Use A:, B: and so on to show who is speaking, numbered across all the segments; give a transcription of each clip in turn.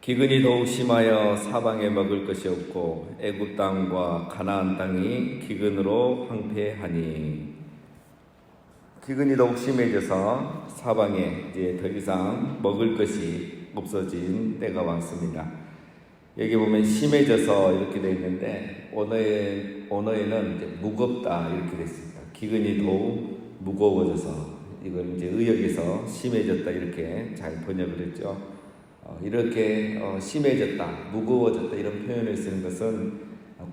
A: 기근이 더욱 심하여 사방에 먹을 것이 없고 애굽 땅과 가나안 땅이 기근으로 황폐하니. 기근이 더욱 심해져서 사방에 이제 더 이상 먹을 것이 없어진 때가 왔습니다. 여기 보면 심해져서 이렇게 되어 있는데 언어에는 이제 무겁다 이렇게 되어 있습니다. 기근이 더욱 무거워져서 이걸 이제 의역에서 심해졌다 이렇게 잘 번역을 했죠. 이렇게 심해졌다, 무거워졌다 이런 표현을 쓰는 것은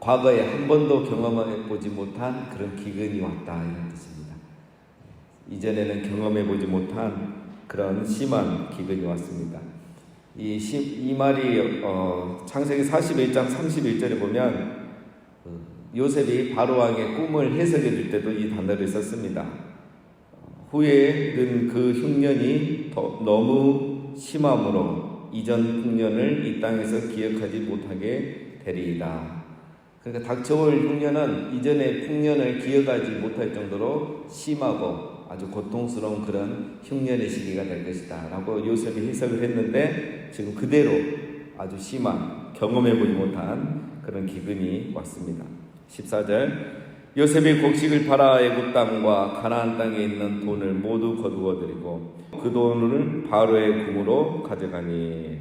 A: 과거에 한 번도 경험해 보지 못한 그런 기근이 왔다 이런 뜻입니다. 이전에는 경험해 보지 못한 그런 심한 기근이 왔습니다. 이 말이 창세기 41장 31절에 보면 요셉이 바로 왕의 꿈을 해석해 줄 때도 이 단어를 썼습니다. 후에는 그 흉년이 너무 심함으로 이전 흉년을 이 땅에서 기억하지 못하게 되리이다. 그러니까 닥쳐올 흉년은 이전의 흉년을 기억하지 못할 정도로 심하고 아주 고통스러운 그런 흉년의 시기가 될 것이다 라고 요셉이 해석을 했는데, 지금 그대로 아주 심한 경험해보지 못한 그런 기근이 왔습니다. 14절 요셉이 곡식을 팔아 애굽 땅과 가나안 땅에 있는 돈을 모두 거두어 들이고 그 돈을 바로의 궁으로 가져가니.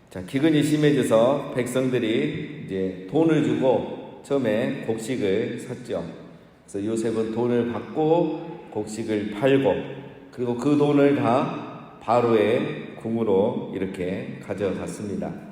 A: 자, 기근이 심해져서 백성들이 이제 돈을 주고 처음에 곡식을 샀죠. 그래서 요셉은 돈을 받고 곡식을 팔고 그리고 그 돈을 다 바로의 궁으로 이렇게 가져갔습니다.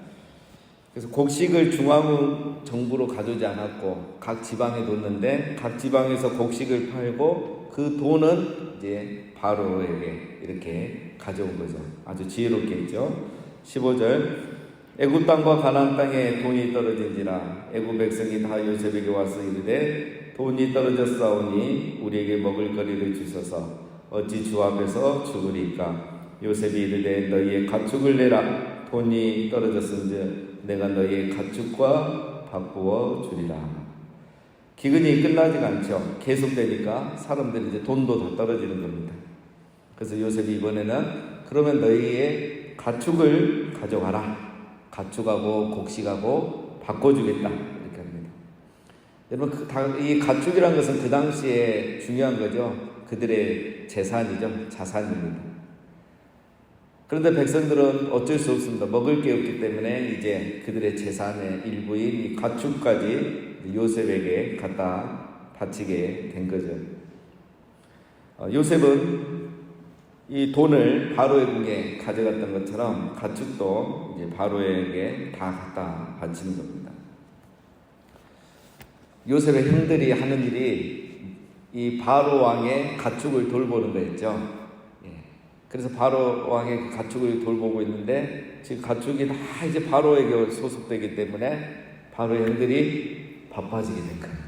A: 그래서 곡식을 중앙 정부로 가져오지 않았고 각 지방에 뒀는데 각 지방에서 곡식을 팔고 그 돈은 이제 바로에게 이렇게 가져온 거죠. 아주 지혜롭게 했죠. 15절 애굽 땅과 가나안 땅에 돈이 떨어진지라 애굽 백성이 다 요셉에게 와서 이르되 돈이 떨어졌사오니 우리에게 먹을 거리를 주소서 어찌 주 앞에서 죽으리까. 요셉이 이르되 너희의 가축을 내라. 돈이 떨어졌은즉 내가 너희의 가축과 바꾸어 주리라. 기근이 끝나지가 않죠. 계속되니까 사람들이 이제 돈도 더 떨어지는 겁니다. 그래서 요셉이 이번에는 그러면 너희의 가축을 가져가라. 가축하고 곡식하고 바꿔주겠다 이렇게 합니다. 여러분, 이 가축이라는 것은 그 당시에 중요한 거죠. 그들의 재산이죠. 자산입니다. 그런데 백성들은 어쩔 수 없습니다. 먹을 게 없기 때문에 이제 그들의 재산의 일부인 이 가축까지 요셉에게 갖다 바치게 된 거죠. 요셉은 이 돈을 바로의 궁에 가져갔던 것처럼 가축도 이제 바로에게 다 갖다 바치는 겁니다. 요셉의 형들이 하는 일이 이 바로 왕의 가축을 돌보는 거였죠. 그래서 바로 왕의 가축을 돌보고 있는데 지금 가축이 다 이제 바로에게 소속되기 때문에 바로의 형들이 바빠지게 된 거예요.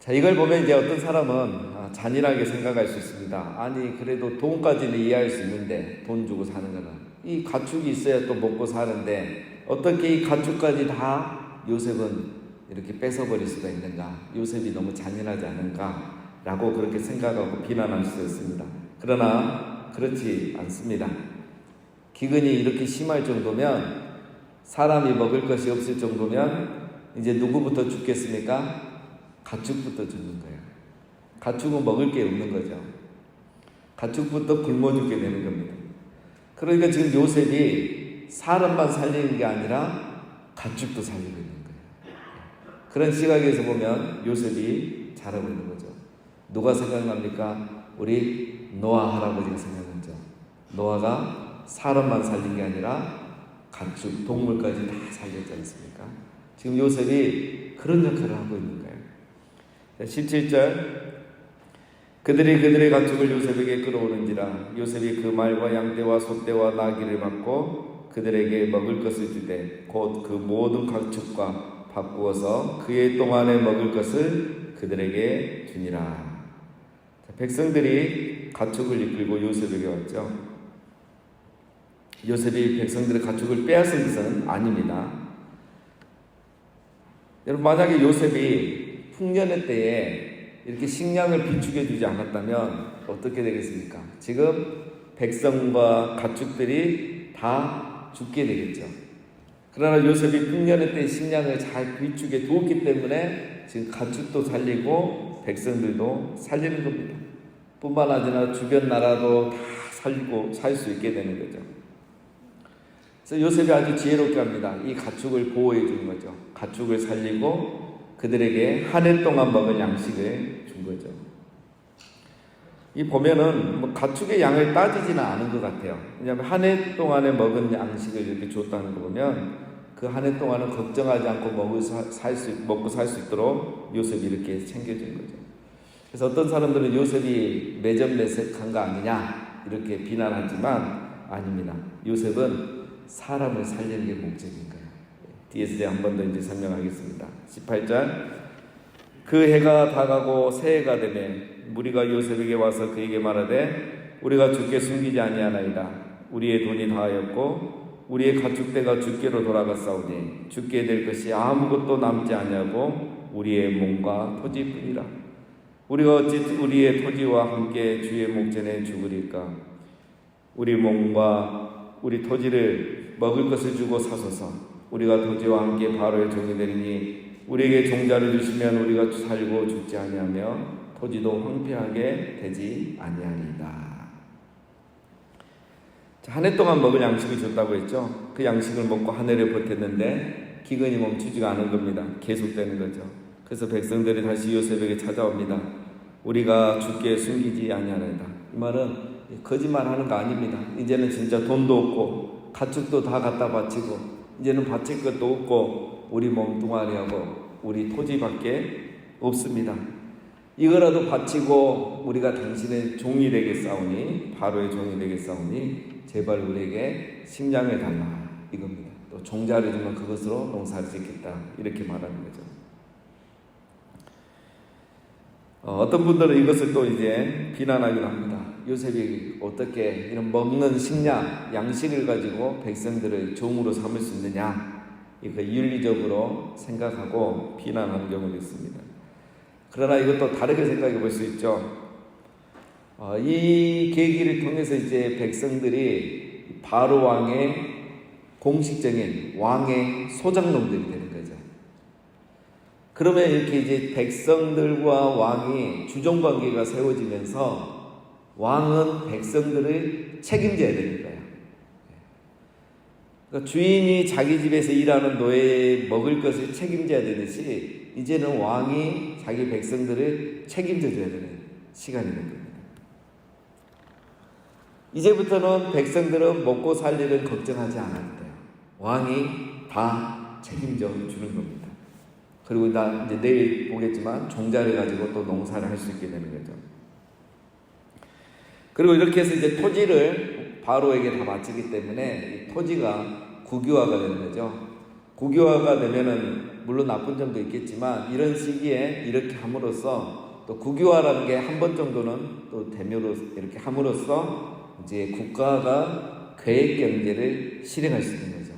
A: 자, 이걸 보면 이제 어떤 사람은 잔인하게 생각할 수 있습니다. 아니 그래도 돈까지는 이해할 수 있는데 돈 주고 사는 거는 이 가축이 있어야 또 먹고 사는데 어떻게 이 가축까지 다 요셉은 이렇게 뺏어버릴 수가 있는가. 요셉이 너무 잔인하지 않은가 라고 그렇게 생각하고 비난할 수 있습니다. 그러나 그렇지 않습니다. 기근이 이렇게 심할 정도면, 사람이 먹을 것이 없을 정도면 이제 누구부터 죽겠습니까? 가축부터 죽는 거예요. 가축은 먹을 게 없는 거죠. 가축부터 굶어 죽게 되는 겁니다. 그러니까 지금 요셉이 사람만 살리는 게 아니라 가축도 살리고 있는 거예요. 그런 시각에서 보면 요셉이 잘하고 있는 거죠. 누가 생각납니까? 우리 노아 할아버지가 생각나죠. 노아가 사람만 살린 게 아니라 가축, 동물까지 다 살렸지 않습니까? 지금 요셉이 그런 역할을 하고 있는 거예요. 17절 그들이 그들의 가축을 요셉에게 끌어오는지라 요셉이 그 말과 양떼와 소떼와 나귀를 받고 그들에게 먹을 것을 주되 곧 그 모든 가축과 바꾸어서 그의 동안에 먹을 것을 그들에게 주니라. 백성들이 가축을 이끌고 요셉에게 왔죠. 요셉이 백성들의 가축을 빼앗은 것은 아닙니다. 여러분, 만약에 요셉이 흉년의 때에 이렇게 식량을 비축해 주지 않았다면 어떻게 되겠습니까? 지금 백성과 가축들이 다 죽게 되겠죠. 그러나 요셉이 풍년의 때 식량을 잘 비축해 두었기 때문에 지금 가축도 살리고 백성들도 살리는 겁니다. 뿐만 아니라 주변 나라도 다 살리고 살 수 있게 되는 거죠. 그래서 요셉이 아주 지혜롭게 합니다. 이 가축을 보호해 주는 거죠. 가축을 살리고 그들에게 한 해 동안 먹을 양식을 준 거죠. 이 보면은 뭐 가축의 양을 따지지는 않은 것 같아요. 왜냐하면 한 해 동안에 먹은 양식을 이렇게 줬다는 거 보면 그 한 해 동안은 걱정하지 않고 먹고 살 수 있도록 요셉이 이렇게 챙겨준 거죠. 그래서 어떤 사람들은 요셉이 매점매색한 거 아니냐 이렇게 비난하지만 아닙니다. 요셉은 사람을 살리는 게 목적인 거예요. 뒤에서 이제 한 번 더 이제 설명하겠습니다. 18절. 그 해가 다가고 새해가 되매 무리가 요셉에게 와서 그에게 말하되 우리가 주께 숨기지 아니하나이다. 우리의 돈이 다하였고 우리의 가축대가 주께로 돌아갔사오니 주께 될 것이 아무것도 남지 아니하고 우리의 몸과 토지뿐이라. 우리가 어찌 우리의 토지와 함께 주의 목전에 죽으리까. 우리 몸과 우리 토지를 먹을 것을 주고 사소서. 우리가 토지와 함께 바로의 종이 되리니 우리에게 종자를 주시면 우리가 살고 죽지 아니하며 토지도 황폐하게 되지 아니하리이다. 한 해 동안 먹을 양식을 줬다고 했죠. 그 양식을 먹고 한 해를 버텼는데 기근이 멈추지가 않은 겁니다. 계속되는 거죠. 그래서 백성들이 다시 요셉에게 찾아옵니다. 우리가 주께 숨기지 아니하나이다. 이 말은 거짓말하는 거 아닙니다. 이제는 진짜 돈도 없고 가축도 다 갖다 바치고 이제는 바칠 것도 없고 우리 몸뚱아리하고 우리 토지밖에 없습니다. 이거라도 바치고 우리가 당신의 종이 되겠사오니 바로의 종이 되겠사오니 제발 우리에게 식량을 달라 이겁니다. 또 종자를 주면 그것으로 농사를 짓겠다 이렇게 말하는 거죠. 어떤 분들은 이것을 또 이제 비난하기도 합니다. 요셉이 어떻게 이런 먹는 식량, 양식을 가지고 백성들을 종으로 삼을 수 있느냐 이거 윤리적으로 생각하고 비난하는 경우도 있습니다. 그러나 이것도 다르게 생각해 볼 수 있죠. 이 계기를 통해서 이제 백성들이 바로 왕의 공식적인 왕의 소장농들이 되는 거죠. 그러면 이렇게 이제 백성들과 왕이 주종 관계가 세워지면서 왕은 백성들을 책임져야 되는 거예요. 그러니까 주인이 자기 집에서 일하는 노예의 먹을 것을 책임져야 되듯이 이제는 왕이 자기 백성들을 책임져 줘야 되는 시간이 된 겁니다. 이제부터는 백성들은 먹고 살 일을 걱정하지 않아도 돼요. 왕이 다 책임져 주는 겁니다. 그리고 이제 내일 보겠지만 종자를 가지고 또 농사를 할 수 있게 되는 거죠. 그리고 이렇게 해서 이제 토지를 바로에게 다 바치기 때문에 이 토지가 국유화가 되는 거죠. 국유화가 되면은 물론 나쁜 점도 있겠지만 이런 시기에 이렇게 함으로써 또 국유화라는 게 한 번 정도는 또 되므로 이렇게 함으로써 이제 국가가 계획 경제를 실행할 수 있는 거죠.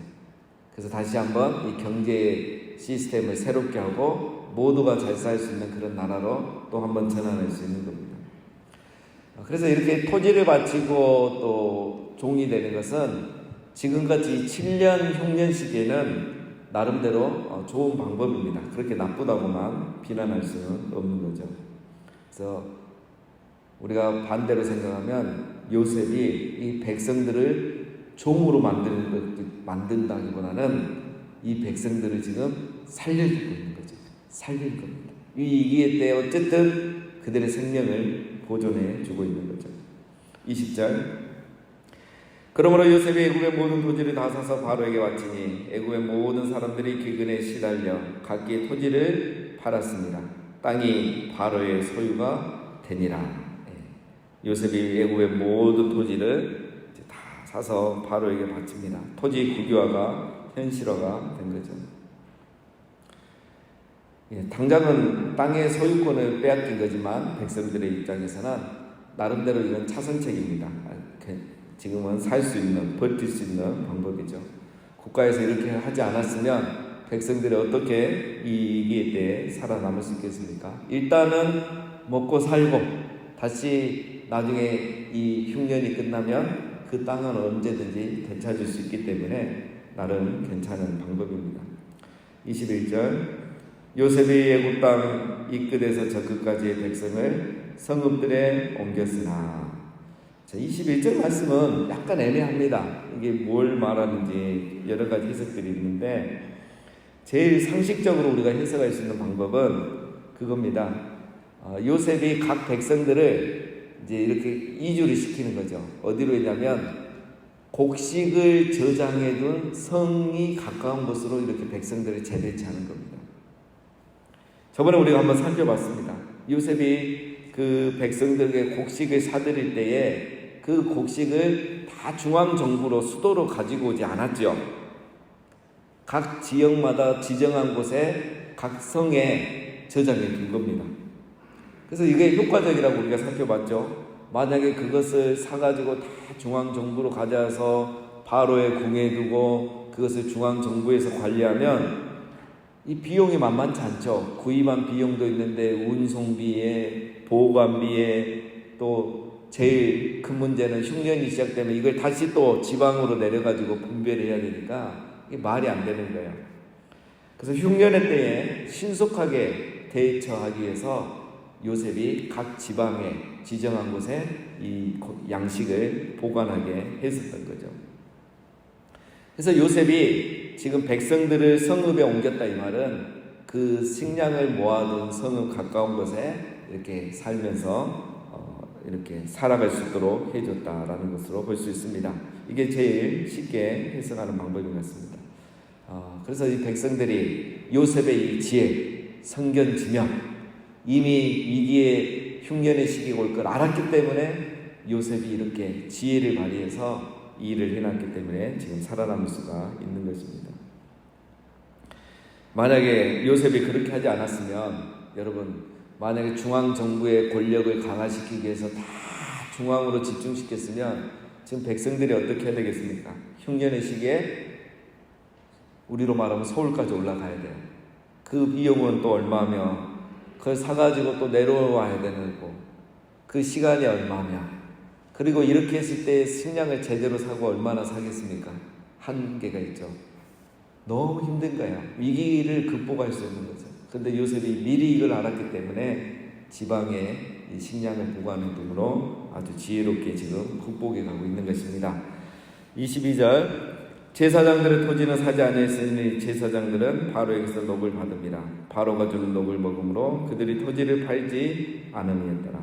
A: 그래서 다시 한번 이 경제 시스템을 새롭게 하고 모두가 잘 살 수 있는 그런 나라로 또 한번 전환할 수 있는 겁니다. 그래서 이렇게 토지를 바치고 또 종이 되는 것은 지금같이 7년 흉년 시기에는 나름대로 좋은 방법입니다. 그렇게 나쁘다고만 비난할 수는 없는 거죠. 그래서 우리가 반대로 생각하면 요셉이 이 백성들을 종으로 만든다기보다는 이 백성들을 지금 살려주고 있는 거죠. 살릴 겁니다. 이 위기의 때 어쨌든 그들의 생명을 보존해 주고 있는 거죠. 20절. 그러므로 요셉이 애굽의 모든 토지를 다 사서 바로에게 바치니 애굽의 모든 사람들이 기근에 시달려 각기 토지를 팔았습니다. 땅이 바로의 소유가 되니라. 요셉이 애굽의 모든 토지를 다 사서 바로에게 바칩니다. 토지 국유화가 현실화가 된 거죠. 당장은 땅의 소유권을 빼앗긴 거지만 백성들의 입장에서는 나름대로 이건 차선책입니다. 지금은 살 수 있는, 버틸 수 있는 방법이죠. 국가에서 이렇게 하지 않았으면 백성들이 어떻게 이 위기에 대해 살아남을 수 있겠습니까? 일단은 먹고 살고 다시 나중에 이 흉년이 끝나면 그 땅은 언제든지 되찾을 수 있기 때문에 나름 괜찮은 방법입니다. 21절 요셉이 애굽 땅 이 끝에서 저 끝까지의 백성을 성읍들에 옮겼으나. 자, 21절 말씀은 약간 애매합니다. 이게 뭘 말하는지 여러 가지 해석들이 있는데 제일 상식적으로 우리가 해석할 수 있는 방법은 그겁니다. 요셉이 각 백성들을 이제 이렇게 이주를 시키는 거죠. 어디로 했냐면 곡식을 저장해둔 성이 가까운 곳으로 이렇게 백성들을 재배치하는 겁니다. 저번에 우리가 한번 살펴봤습니다. 요셉이 그 백성들에게 곡식을 사들일 때에 그 곡식을 다 중앙정부로 수도로 가지고 오지 않았죠. 각 지역마다 지정한 곳에 각 성에 저장해 둔 겁니다. 그래서 이게 효과적이라고 우리가 살펴봤죠. 만약에 그것을 사가지고 다 중앙정부로 가져와서 바로의 궁에 두고 그것을 중앙정부에서 관리하면 이 비용이 만만치 않죠. 구입한 비용도 있는데 운송비에 보관비에 또 제일 큰 문제는 흉년이 시작되면 이걸 다시 또 지방으로 내려가지고 분배를 해야 되니까 이게 말이 안 되는 거예요. 그래서 흉년의 때에 신속하게 대처하기 위해서 요셉이 각 지방에 지정한 곳에 이 양식을 보관하게 했었던 거죠. 그래서 요셉이 지금 백성들을 성읍에 옮겼다 이 말은 그 식량을 모아둔 성읍 가까운 곳에 이렇게 살면서 이렇게 살아갈 수 있도록 해줬다라는 것으로 볼 수 있습니다. 이게 제일 쉽게 해석하는 방법인 것 같습니다. 그래서 이 백성들이 요셉의 이 지혜, 성견지명, 이미 위기의 흉년의 시기가 올 걸 알았기 때문에 요셉이 이렇게 지혜를 발휘해서 이 일을 해놨기 때문에 지금 살아남을 수가 있는 것입니다. 만약에 요셉이 그렇게 하지 않았으면 여러분 만약에 중앙정부의 권력을 강화시키기 위해서 다 중앙으로 집중시켰으면 지금 백성들이 어떻게 해야 되겠습니까? 흉년의 시기에 우리로 말하면 서울까지 올라가야 돼요. 그 비용은 또 얼마며 그걸 사가지고 또 내려와야 되는 거고 그 시간이 얼마며 그리고 이렇게 했을 때 식량을 제대로 사고 얼마나 사겠습니까? 한계가 있죠. 너무 힘든 거예요. 위기를 극복할 수 없는 거죠. 그런데 요셉이 미리 이걸 알았기 때문에 지방에 이 식량을 보관하는 등으로 아주 지혜롭게 지금 극복해 가고 있는 것입니다. 22절 제사장들의 토지는 사지 아니하였으니 제사장들은 바로에게서 녹을 받음이라. 바로가 주는 녹을 먹음으로 그들이 토지를 팔지 않음이었더라.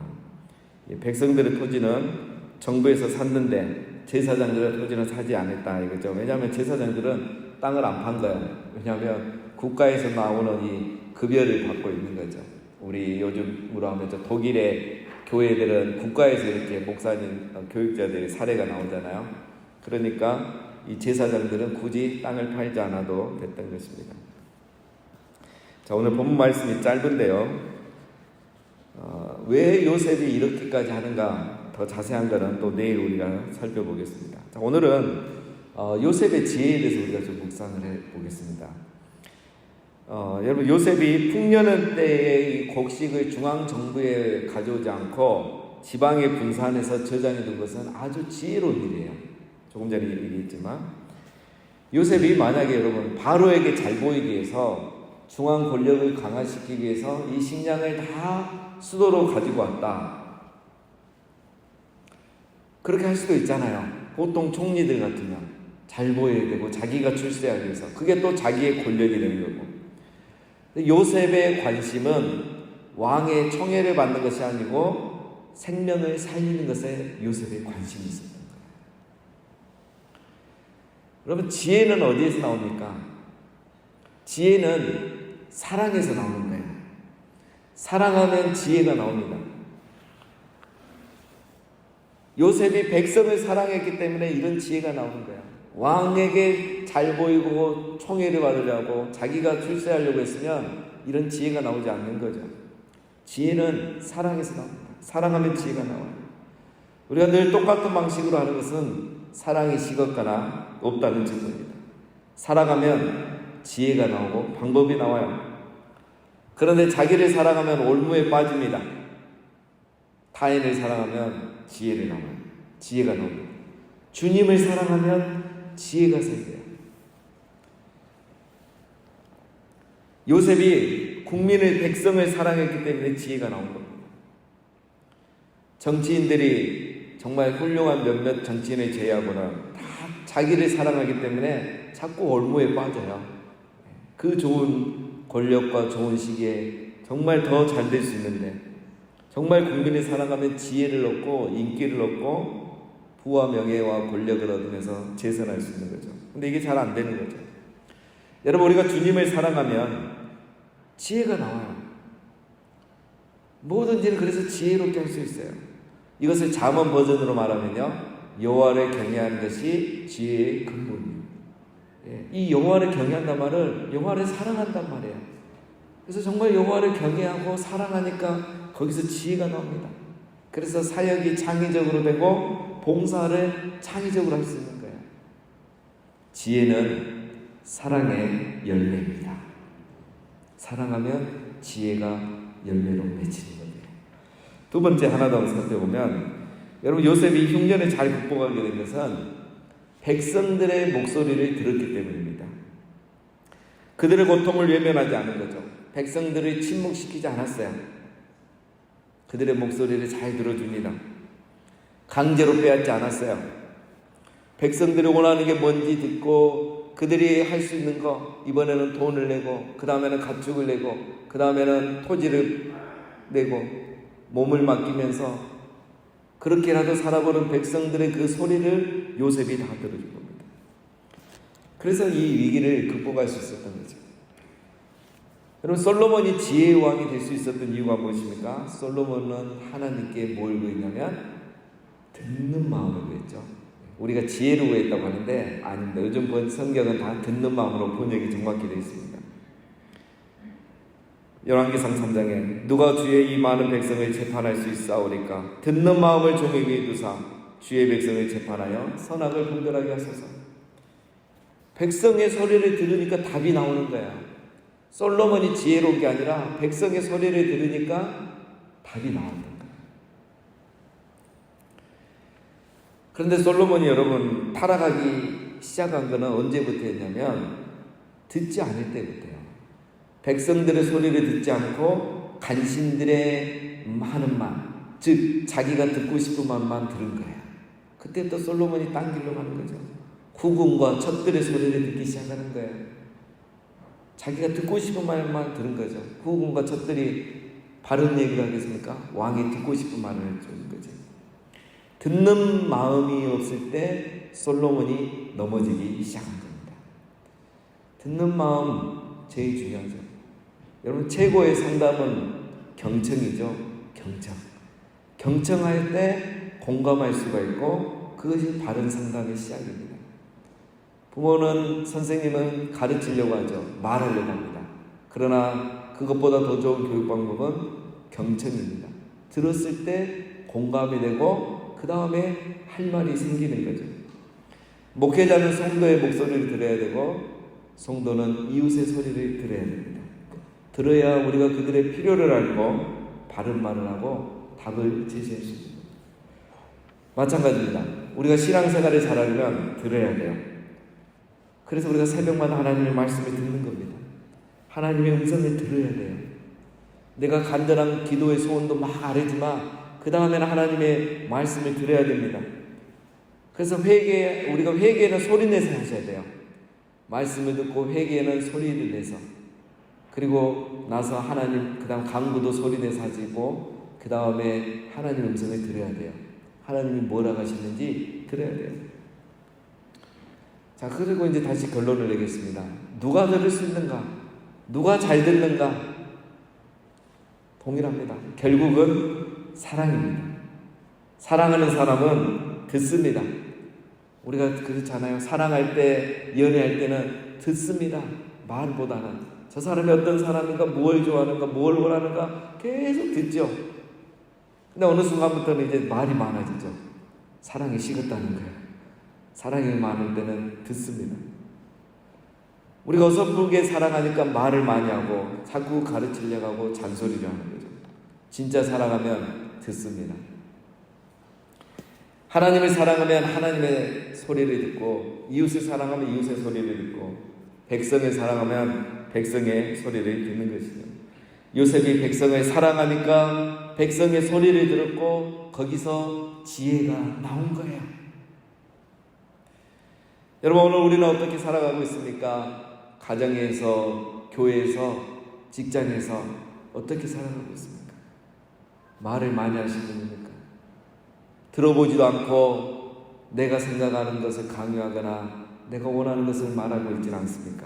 A: 백성들의 토지는 정부에서 샀는데 제사장들의 토지는 사지 않았다 이거죠. 왜냐하면 제사장들은 땅을 안 판 거예요. 왜냐하면 국가에서 나오는 이 급여를 받고 있는 거죠. 우리 요즘으로 하면 독일의 교회들은 국가에서 이렇게 목사님, 교육자들의 사례가 나오잖아요. 그러니까 이 제사장들은 굳이 땅을 팔지 않아도 됐던 것입니다. 자, 오늘 본문 말씀이 짧은데요. 왜 요셉이 이렇게까지 하는가 더 자세한 거는 또 내일 우리가 살펴보겠습니다. 자, 오늘은 요셉의 지혜에 대해서 우리가 좀 묵상을 해보겠습니다. 여러분 요셉이 풍년의 때의 곡식을 중앙정부에 가져오지 않고 지방에 분산해서 저장해 둔 것은 아주 지혜로운 일이에요. 조금 전에 얘기했지만 요셉이 만약에 여러분 바로에게 잘 보이기 위해서 중앙 권력을 강화시키기 위해서 이 식량을 다 수도로 가지고 왔다. 그렇게 할 수도 있잖아요. 보통 총리들 같으면 잘 보여야 되고 자기가 출세하기 위해서 그게 또 자기의 권력이 되는 거고. 요셉의 관심은 왕의 청애를 받는 것이 아니고 생명을 살리는 것에 요셉의 관심이 있었던 거예요. 여러분 지혜는 어디에서 나옵니까? 지혜는 사랑에서 나오는 거예요. 사랑하면 지혜가 나옵니다. 요셉이 백성을 사랑했기 때문에 이런 지혜가 나오는 거예요. 왕에게 잘 보이고 총애를 받으려고 자기가 출세하려고 했으면 이런 지혜가 나오지 않는 거죠. 지혜는 사랑에서 나옵니다. 사랑하면 지혜가 나와요. 우리가 늘 똑같은 방식으로 하는 것은 사랑이 식었거나 없다는 증거입니다. 사랑하면 지혜가 나오고 방법이 나와요. 그런데 자기를 사랑하면 올무에 빠집니다. 타인을 사랑하면 지혜를 나와요. 지혜가 나옵니다. 주님을 사랑하면 지혜가 생겨요. 요셉이 국민을, 백성을 사랑했기 때문에 지혜가 나온 겁니다. 정치인들이 정말 훌륭한 몇몇 정치인을 제외하고는 다 자기를 사랑하기 때문에 자꾸 올무에 빠져요. 그 좋은 권력과 좋은 시기에 정말 더 잘 될 수 있는데, 정말 국민을 사랑하면 지혜를 얻고 인기를 얻고 부와 명예와 권력을 얻으면서 재선할 수 있는 거죠. 근데 이게 잘 안 되는 거죠. 여러분, 우리가 주님을 사랑하면 지혜가 나와요. 뭐든지 그래서 지혜롭게 할 수 있어요. 이것을 잠언 버전으로 말하면요, 여호와를 경외하는 것이 지혜의 근본이에요. 이 여호와를 경외한단 말을 여호와를 사랑한단 말이에요. 그래서 정말 여호와를 경외하고 사랑하니까 거기서 지혜가 나옵니다. 그래서 사역이 창의적으로 되고 봉사를 창의적으로 할 수 있는 거예요. 지혜는 사랑의 열매입니다. 사랑하면 지혜가 열매로 맺히는 거예요. 두 번째, 하나 더 살펴보면, 여러분, 요셉이 흉년을 잘 극복하게 된 것은 백성들의 목소리를 들었기 때문입니다. 그들의 고통을 외면하지 않은 거죠. 백성들을 침묵시키지 않았어요. 그들의 목소리를 잘 들어줍니다. 강제로 빼앗지 않았어요. 백성들이 원하는 게 뭔지 듣고 그들이 할 수 있는 거, 이번에는 돈을 내고, 그 다음에는 가축을 내고, 그 다음에는 토지를 내고 몸을 맡기면서 그렇게라도 살아보는 백성들의 그 소리를 요셉이 다 들어준 겁니다. 그래서 이 위기를 극복할 수 있었던 거죠. 여러분, 솔로몬이 지혜의 왕이 될 수 있었던 이유가 무엇입니까? 솔로몬은 하나님께 뭘 구했냐면 듣는 마음을 구했죠. 우리가 지혜를 구했다고 하는데 아닙니다. 요즘 본 성경은 다 듣는 마음으로 번역이 정확히 되어 있습니다. 열왕기상 3장에 누가 주의 이 많은 백성을 재판할 수 있사오리까? 듣는 마음을 종에게 두사 주의 백성을 재판하여 선악을 분별하게 하소서. 백성의 소리를 들으니까 답이 나오는 거예요. 솔로몬이 지혜로운 게 아니라 백성의 소리를 들으니까 답이 나오는 거예요. 그런데 솔로몬이 여러분 타락하기 시작한 거는 언제부터였냐면 듣지 않을 때부터예요. 백성들의 소리를 듣지 않고 간신들의 하는 말, 즉 자기가 듣고 싶은 말만 들은 거예요. 그때부터 솔로몬이 딴 길로 가는 거죠. 후궁과 첩들의 소리를 듣기 시작하는 거예요. 자기가 듣고 싶은 말만 들은 거죠. 후궁과 첩들이 바른 얘기를 하겠습니까? 왕이 듣고 싶은 말을 해주는 거죠. 듣는 마음이 없을 때 솔로몬이 넘어지기 시작한 겁니다. 듣는 마음 제일 중요하죠. 여러분, 최고의 상담은 경청이죠. 경청할 때 공감할 수가 있고 그것이 바른 상담의 시작입니다. 부모는, 선생님은 가르치려고 하죠. 말하려고 합니다. 그러나 그것보다 더 좋은 교육 방법은 경청입니다. 들었을 때 공감이 되고 그 다음에 할 말이 생기는 거죠. 목회자는 성도의 목소리를 들어야 되고 성도는 이웃의 소리를 들어야 됩니다. 들어야 우리가 그들의 필요를 알고 바른 말을 하고 답을 제시할 수 있습니다. 마찬가지입니다. 우리가 신앙생활을 잘하려면 들어야 돼요. 그래서 우리가 새벽마다 하나님의 말씀을 듣는 겁니다. 하나님의 음성을 들어야 돼요. 내가 간절한 기도의 소원도 막 아뢰지만 그 다음에는 하나님의 말씀을 들어야 됩니다. 그래서 우리가 회개는 소리내서 하셔야 돼요. 말씀을 듣고 회개는 소리를 내서, 그리고 나서 하나님, 그 다음 간구도 소리내서 하시고 그 다음에 하나님의 음성을 들어야 돼요. 하나님이 뭐라고 하시는지 들어야 돼요. 자, 그리고 이제 다시 결론을 내겠습니다. 누가 들을 수 있는가? 누가 잘 듣는가? 동일합니다. 결국은 사랑입니다. 사랑하는 사람은 듣습니다. 우리가 그렇잖아요. 사랑할 때, 연애할 때는 듣습니다. 말보다는. 저 사람이 어떤 사람인가, 뭘 좋아하는가, 뭘 원하는가 계속 듣죠. 근데 어느 순간부터는 이제 말이 많아지죠. 사랑이 식었다는 거예요. 사랑이 많을 때는 듣습니다. 우리가 어설프게 사랑하니까 말을 많이 하고 자꾸 가르치려고 하고 잔소리를 하는 거죠. 진짜 사랑하면 듣습니다. 하나님을 사랑하면 하나님의 소리를 듣고, 이웃을 사랑하면 이웃의 소리를 듣고, 백성을 사랑하면 백성의 소리를 듣는 것이죠. 요셉이 백성을 사랑하니까 백성의 소리를 들었고 거기서 지혜가 나온 거예요. 여러분, 오늘 우리는 어떻게 살아가고 있습니까? 가정에서, 교회에서, 직장에서 어떻게 살아가고 있습니까? 말을 많이 하시는 분입니까? 들어보지도 않고 내가 생각하는 것을 강요하거나 내가 원하는 것을 말하고 있지는 않습니까?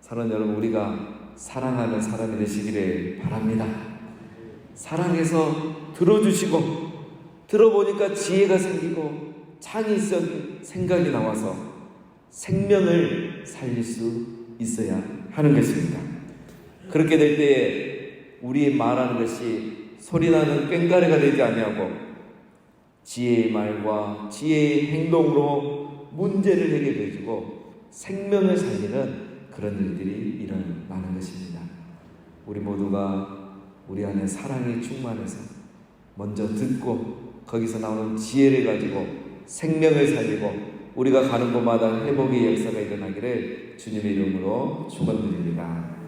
A: 사랑하는 여러분, 우리가 사랑하는 사람이 되시기를 바랍니다. 사랑해서 들어주시고, 들어보니까 지혜가 생기고 창의성 생각이 나와서 생명을 살릴 수 있어야 하는 것입니다. 그렇게 될 때에 우리의 말하는 것이 소리나는 꽹과리가 되지 아니하고 지혜의 말과 지혜의 행동으로 문제를 해결해주고 생명을 살리는 그런 일들이 일어나는 것입니다. 우리 모두가 우리 안에 사랑이 충만해서 먼저 듣고 거기서 나오는 지혜를 가지고 생명을 살리고 우리가 가는 곳마다 회복의 역사가 일어나기를 주님의 이름으로 축원드립니다.